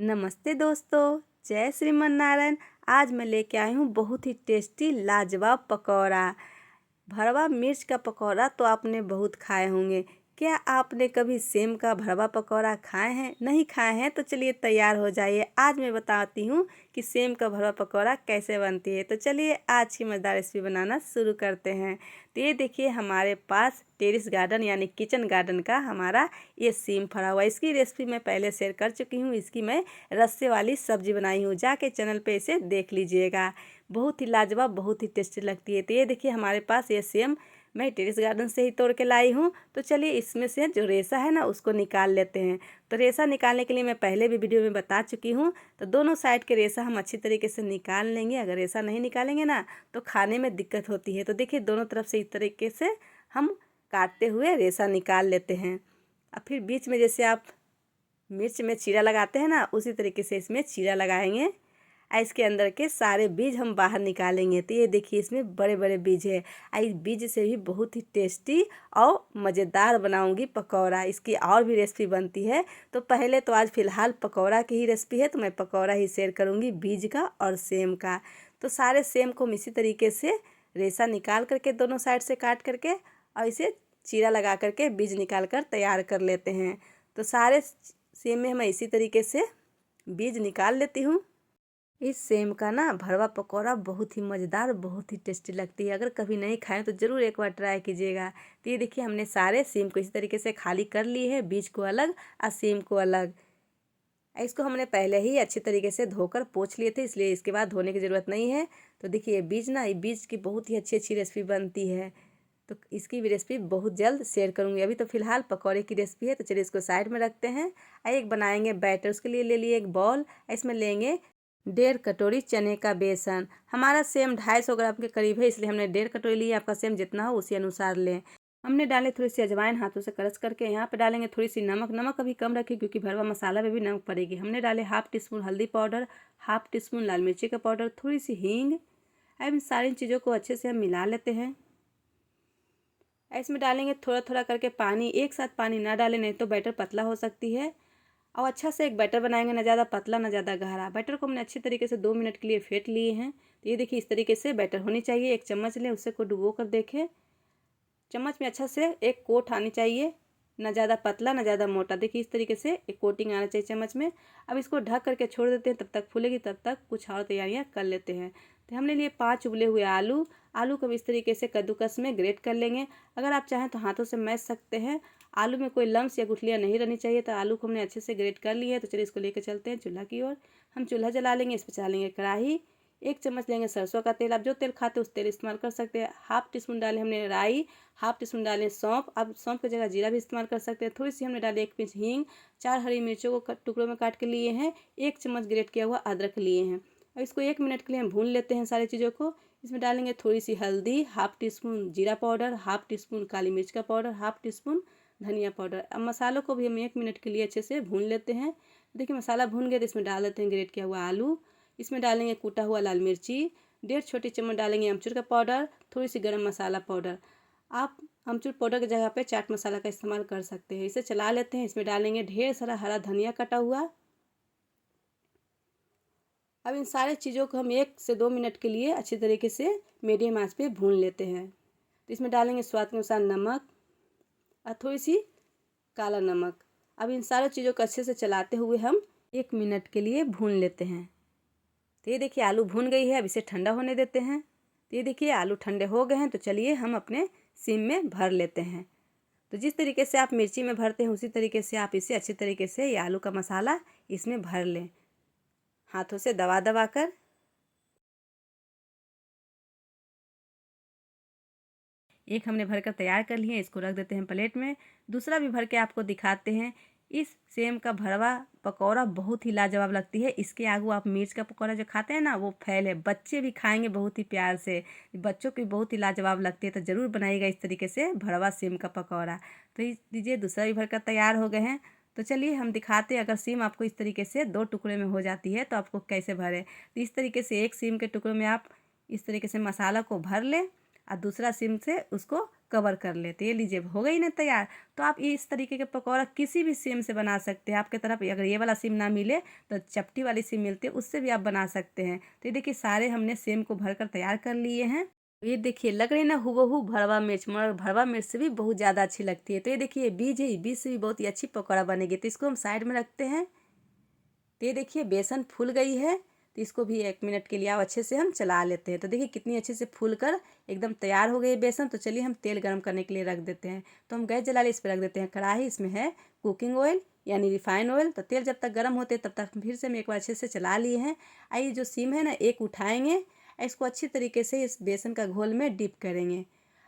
नमस्ते दोस्तों, जय श्रीमन नारायण। आज मैं लेके आई हूँ बहुत ही टेस्टी लाजवाब पकौड़ा। भरवा मिर्च का पकौड़ा तो आपने बहुत खाए होंगे। क्या आपने कभी सेम का भरवा पकौड़ा खाए हैं? नहीं खाए हैं तो चलिए तैयार हो जाइए। आज मैं बताती हूँ कि सेम का भरवा पकौड़ा कैसे बनती है। तो चलिए आज की मज़ेदार रेसिपी बनाना शुरू करते हैं। तो ये देखिए हमारे पास टेरेस गार्डन यानी किचन गार्डन का हमारा ये सेम फरा हुआ है। इसकी रेसिपी मैं पहले शेयर कर चुकी हूँ। इसकी मैं रस्से वाली सब्जी बनाई हूँ, जाके चैनल पे इसे देख लीजिएगा। बहुत ही लाजवाब, बहुत ही टेस्टी लगती है। तो ये देखिए हमारे पास ये सेम मैं टेरेस गार्डन से ही तोड़ के लाई हूँ। तो चलिए इसमें से जो रेशा है ना उसको निकाल लेते हैं। तो रेशा निकालने के लिए मैं पहले भी वीडियो में बता चुकी हूँ। तो दोनों साइड के रेशा हम अच्छी तरीके से निकाल लेंगे। अगर रेशा नहीं निकालेंगे ना तो खाने में दिक्कत होती है। तो देखिए दोनों तरफ से इस तरीके से हम काटते हुए रेशा निकाल लेते हैं। अब फिर बीच में जैसे आप मिर्च में चीरा लगाते हैं ना उसी तरीके से इसमें चीरा लगाएंगे। इसके अंदर के सारे बीज हम बाहर निकालेंगे। तो ये देखिए इसमें बड़े बड़े बीज है। इस बीज से भी बहुत ही टेस्टी और मज़ेदार बनाऊंगी पकौड़ा। इसकी और भी रेसिपी बनती है। तो पहले तो आज फ़िलहाल पकौड़ा की ही रेसिपी है, तो मैं पकौड़ा ही शेयर करूंगी बीज का और सेम का। तो सारे सेम को हम इसी तरीके से रेशा निकाल करके दोनों साइड से काट करके और इसे चीरा लगा करके बीज निकाल कर तैयार कर लेते हैं। तो सारे सेम में मैं इसी तरीके से बीज निकाल लेती हूँ। इस सेम का ना भरवा पकौड़ा बहुत ही मज़ेदार, बहुत ही टेस्टी लगती है। अगर कभी नहीं खाएं तो ज़रूर एक बार ट्राई कीजिएगा। तो ये देखिए हमने सारे सेम को इसी तरीके से खाली कर लिए है, बीज को अलग और सेम को अलग। इसको हमने पहले ही अच्छी तरीके से धोकर पोंछ लिए थे, इसलिए इसके बाद धोने की ज़रूरत नहीं है। तो देखिए ये बीज ना, ये बीज की बहुत ही अच्छी अच्छी रेसिपी बनती है। तो इसकी भी रेसिपी बहुत जल्द शेयर करूँगी। अभी तो फ़िलहाल पकौड़े की रेसिपी है। तो चलिए इसको साइड में रखते हैं। एक बनाएंगे बैटर। उसके लिए ले लिए एक बॉल। इसमें लेंगे 1.5 कटोरी चने का बेसन। हमारा सेम 250 ग्राम के करीब है, इसलिए हमने 1.5 कटोरी लिया। आपका सेम जितना हो उसी अनुसार लें। हमने डाले थोड़ी सी अजवाइन हाथों से क्रश करके। यहाँ पे डालेंगे थोड़ी सी नमक। नमक अभी कम रखिए क्योंकि भरवा मसाला में भी नमक पड़ेगी। हमने डाले हाफ टी स्पून हल्दी पाउडर, हाफ टी स्पून लाल मिर्ची का पाउडर, थोड़ी सी हींग। अब इन सारी चीज़ों को अच्छे से हम मिला लेते हैं। इसमें डालेंगे थोड़ा थोड़ा करके पानी। एक साथ पानी ना डालें, नहीं तो बैटर पतला हो सकती है। और अच्छा से एक बैटर बनाएंगे, ना ज़्यादा पतला ना ज़्यादा गाढ़ा। बैटर को हमने अच्छी तरीके से 2 मिनट के लिए फेंट लिए हैं। तो ये देखिए इस तरीके से बैटर होनी चाहिए। एक चम्मच लें, उससे को डुबो कर देखें। चम्मच में अच्छा से एक कोट आनी चाहिए, ना ज़्यादा पतला ना ज़्यादा मोटा। देखिए इस तरीके से एक कोटिंग आना चाहिए चम्मच में। अब इसको ढक करके छोड़ देते हैं, तब तक फूलेगी। तब तक कुछ और तैयारियां कर लेते हैं। तो हमने लिए 5 उबले हुए आलू। आलू को इस तरीके से कद्दूकस में ग्रेट कर लेंगे। अगर आप चाहें तो हाथों से मैश सकते हैं। आलू में कोई लम्स या गुठलियाँ नहीं रहनी चाहिए। तो आलू को हमने अच्छे से ग्रेट कर लिया है। तो चलिए इसको लेकर चलते हैं चूल्हा की ओर। हम चूल्हा जला लेंगे। इस पर चला लेंगे कढ़ाई। 1 चम्मच लेंगे सरसों का तेल। आप जो तेल खाते हैं उस तेल इस्तेमाल कर सकते हैं। हाफ टी स्पून डाले हमने राई, हाफ टी स्पून डालें सौंफ। अब सौंफ की जगह जीरा भी इस्तेमाल कर सकते हैं। थोड़ी सी हमने डाली 1 पिंच हींग। 4 हरी मिर्चों को टुकड़ों में काट के लिए हैं। 1 चम्मच ग्रेट किया हुआ अदरक लिए हैं। अब इसको 1 मिनट के लिए हम भून लेते हैं सारी चीज़ों को। इसमें डालेंगे थोड़ी सी हल्दी, हाफ टी स्पून जीरा पाउडर, हाफ टी स्पून काली मिर्च का पाउडर, हाफ टी स्पून धनिया पाउडर। अब मसालों को भी हम 1 मिनट के लिए अच्छे से भून लेते हैं। देखिए मसाला भून गया तो इसमें डाल देते हैं ग्रेट किया हुआ आलू। इसमें डालेंगे कूटा हुआ लाल मिर्ची। 1.5 छोटी चम्मच डालेंगे अमचूर का पाउडर, थोड़ी सी गरम मसाला पाउडर। आप अमचूर पाउडर की जगह पे चाट मसाला का इस्तेमाल कर सकते हैं। इसे चला लेते हैं। इसमें डालेंगे ढेर सारा हरा धनिया कटा हुआ। अब इन सारे चीज़ों को हम 1 से 2 मिनट के लिए अच्छी तरीके से मीडियम आंच पे भून लेते हैं। तो इसमें डालेंगे स्वाद के अनुसार नमक और थोड़ी सी काला नमक। अब इन सारी चीज़ों को अच्छे से चलाते हुए हम 1 मिनट के लिए भून लेते हैं। तो ये देखिए आलू भून गई है। अब इसे ठंडा होने देते हैं। तो ये देखिए आलू ठंडे हो गए हैं। तो चलिए हम अपने सिम में भर लेते हैं। तो जिस तरीके से आप मिर्ची में भरते हैं उसी तरीके से आप इसे अच्छी तरीके से ये आलू का मसाला इसमें भर लें, हाथों से दबा दबा कर। एक हमने भरकर तैयार कर लिए, इसको रख देते हैं प्लेट में। दूसरा भी भर के आपको दिखाते हैं। इस सेम का भरवा पकौड़ा बहुत ही लाजवाब लगती है। इसके आगू आप मिर्च का पकौड़ा जो खाते हैं ना वो फैल है। बच्चे भी खाएंगे बहुत ही प्यार से। बच्चों की बहुत ही लाजवाब लगती है। तो ज़रूर बनाइएगा इस तरीके से भरवा सेम का पकौड़ा। तो इस दीजिए दूसरा भी भरकर तैयार हो गए हैं। तो चलिए हम दिखाते हैं। अगर सीम आपको इस तरीके से 2 टुकड़े में हो जाती है तो आपको कैसे भरें। तो इस तरीके से एक सीम के टुकड़े में आप इस तरीके से मसाला को भर लें और दूसरा सिम से उसको कवर कर लेते। ये लीजिए हो गई ना तैयार। तो आप इस तरीके के पकौड़ा किसी भी सेम से बना सकते हैं। आपके तरफ अगर ये वाला सेम ना मिले तो चपटी वाली सेम मिलती है, उससे भी आप बना सकते हैं। तो ये देखिए सारे हमने सेम को भरकर तैयार कर लिए हैं। ये देखिए लग रही है ना हूबहू भरवा मिर्च, मगर भरवा मिर्च से भी बहुत ज़्यादा अच्छी लगती है। तो ये देखिए बीज है, बीज से भी बहुत ही अच्छी पकौड़ा बनेगी। तो इसको हम साइड में रखते हैं। तो ये देखिए बेसन फूल गई है, तो इसको भी 1 मिनट के लिए आप अच्छे से हम चला लेते हैं। तो देखिए कितनी अच्छे से फूल कर एकदम तैयार हो गई बेसन। तो चलिए हम तेल गर्म करने के लिए रख देते हैं। तो हम गैस जला ले, इस पर रख देते हैं कढ़ाई। इसमें है कुकिंग ऑयल यानी रिफाइन ऑयल। तो तेल जब तक गर्म होते तब तक फिर से हम एक बार अच्छे से चला लिए हैं। आइए जो सीम है ना एक उठाएंगे, इसको अच्छी तरीके से इस बेसन का घोल में डिप करेंगे।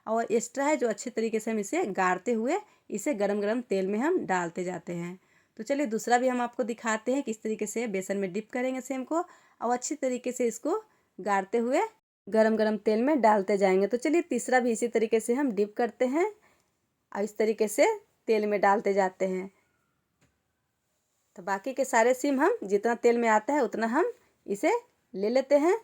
और एक्स्ट्रा है जो अच्छे तरीके से हम इसे गाड़ते हुए इसे गरम गरम तेल में हम डालते जाते हैं। तो चलिए दूसरा भी हम आपको दिखाते हैं किस तरीके से बेसन में डिप करेंगे सेम को, और अच्छी तरीके से इसको गाड़ते हुए गरम गरम तेल में डालते जाएंगे। तो चलिए तीसरा भी इसी तरीके से हम डिप करते हैं और इस तरीके से तेल में डालते जाते हैं। तो बाकी के सारे सिम हम जितना तेल में आता है उतना हम इसे ले लेते हैं।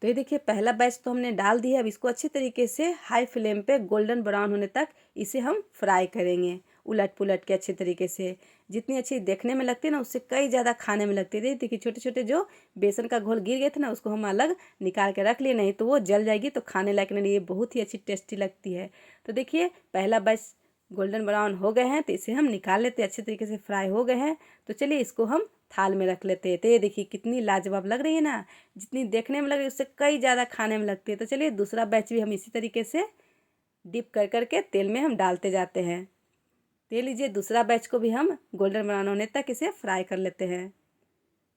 तो ये देखिए पहला बैच तो हमने डाल दिया। अब इसको अच्छी तरीके से हाई फ्लेम पे गोल्डन ब्राउन होने तक इसे हम फ्राई करेंगे, उलट पुलट के अच्छे तरीके से। जितनी अच्छी देखने में लगती है ना उससे कई ज़्यादा खाने में लगती है। देखिए छोटे छोटे जो बेसन का घोल गिर गए थे ना उसको हम अलग निकाल के रख लिए, नहीं तो वो जल जाएगी तो खाने लायक नहीं। ये बहुत ही अच्छी टेस्टी लगती है। तो देखिए पहला बैच गोल्डन ब्राउन हो गए हैं, तो इसे हम निकाल लेते हैं। अच्छे तरीके से फ्राई हो गए हैं। तो चलिए इसको हम थाल में रख लेते हैं। तो ये देखिए कितनी लाजवाब लग रही है ना, जितनी देखने में लग रही है उससे कई ज़्यादा खाने में लगती है। तो चलिए दूसरा बैच भी हम इसी तरीके से डिप कर करके तेल में हम डालते जाते हैं। तो लीजिए दूसरा बैच को भी हम गोल्डन ब्राउन होने तक इसे फ्राई कर लेते हैं।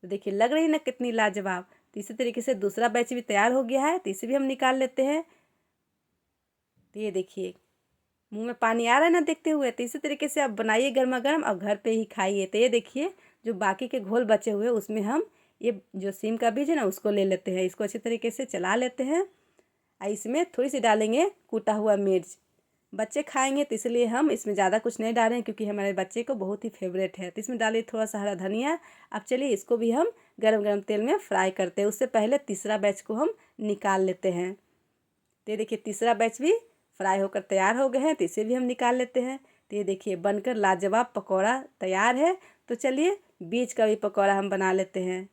तो देखिए लग रही है ना कितनी लाजवाब। तो इसी तरीके से दूसरा बैच भी तैयार हो गया है, तो इसे भी हम निकाल लेते हैं। तो ये देखिए मुंह में पानी आ रहा है ना देखते हुए। तो इसी तरीके से आप बनाइए गर्मा गर्म और घर पे ही खाइए। तो ये देखिए जो बाकी के घोल बचे हुए उसमें हम ये जो सीम का बीज है ना उसको ले लेते हैं। इसको अच्छे तरीके से चला लेते हैं और इसमें थोड़ी सी डालेंगे कूटा हुआ मिर्च। बच्चे खाएंगे तो इसलिए हम इसमें ज़्यादा कुछ नहीं डाल रहे हैं, क्योंकि हमारे बच्चे को बहुत ही फेवरेट है। तो इसमें डालिए थोड़ा सा हरा धनिया। अब चलिए इसको भी हम गरम गरम तेल में फ्राई करते हैं। उससे पहले तीसरा बैच को हम निकाल लेते हैं। तो ये देखिए तीसरा बैच भी फ्राई होकर तैयार हो गए हैं, तो इसे भी हम निकाल लेते हैं। तो ये देखिए बनकर लाजवाब पकौड़ा तैयार है। तो चलिए बीज का भी पकौड़ा हम बना लेते हैं।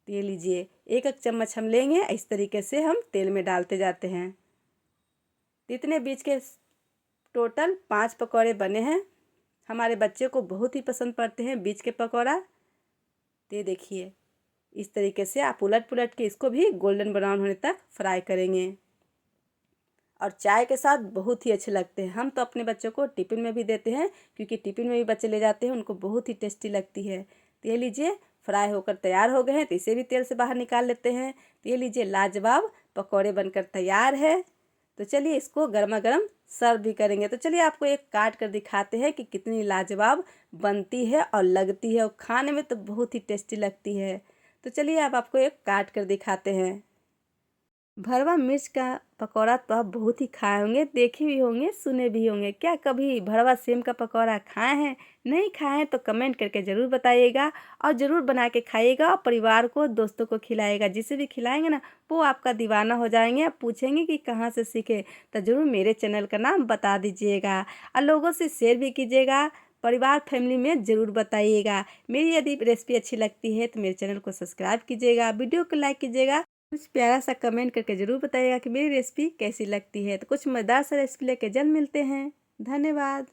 तो ये लीजिए एक एक चम्मच हम लेंगे, इस तरीके से हम तेल में डालते जाते हैं। तो इतने बीज के टोटल 5 पकौड़े बने हैं। हमारे बच्चे को बहुत ही पसंद पड़ते हैं बीज के पकौड़ा। तो ये देखिए इस तरीके से आप उलट पुलट के इसको भी गोल्डन ब्राउन होने तक फ्राई करेंगे और चाय के साथ बहुत ही अच्छे लगते हैं। हम तो अपने बच्चों को टिफ़िन में भी देते हैं, क्योंकि टिफ़िन में भी बच्चे ले जाते हैं, उनको बहुत ही टेस्टी लगती है। तो ये लीजिए फ्राई होकर तैयार हो गए हैं, तो इसे भी तेल से बाहर निकाल लेते हैं। तो ये लीजिए लाजवाब पकौड़े बनकर तैयार है। तो चलिए इसको गर्मा गर्म सर्व भी करेंगे। तो चलिए आपको एक काट कर दिखाते हैं कि कितनी लाजवाब बनती है और लगती है, और खाने में तो बहुत ही टेस्टी लगती है। तो चलिए अब आपको एक काट कर दिखाते हैं। भरवा मिर्च का पकौड़ा तो आप बहुत ही खाए होंगे, देखे भी होंगे, सुने भी होंगे। क्या कभी भरवा सेम का पकौड़ा खाए हैं? नहीं खाए हैं तो कमेंट करके ज़रूर बताइएगा और ज़रूर बना के खाइएगा और परिवार को दोस्तों को खिलाएगा। जिसे भी खिलाएंगे ना वो आपका दीवाना हो जाएंगे। आप पूछेंगे कि कहाँ से सीखे, तो ज़रूर मेरे चैनल का नाम बता दीजिएगा और लोगों से शेयर भी कीजिएगा। परिवार फैमिली में ज़रूर बताइएगा। मेरी यदि रेसिपी अच्छी लगती है तो मेरे चैनल को सब्सक्राइब कीजिएगा, वीडियो को लाइक कीजिएगा, कुछ प्यारा सा कमेंट करके ज़रूर बताइएगा कि मेरी रेसिपी कैसी लगती है। तो कुछ मज़ेदार सा रेसिपी लेके जल्द मिलते हैं। धन्यवाद।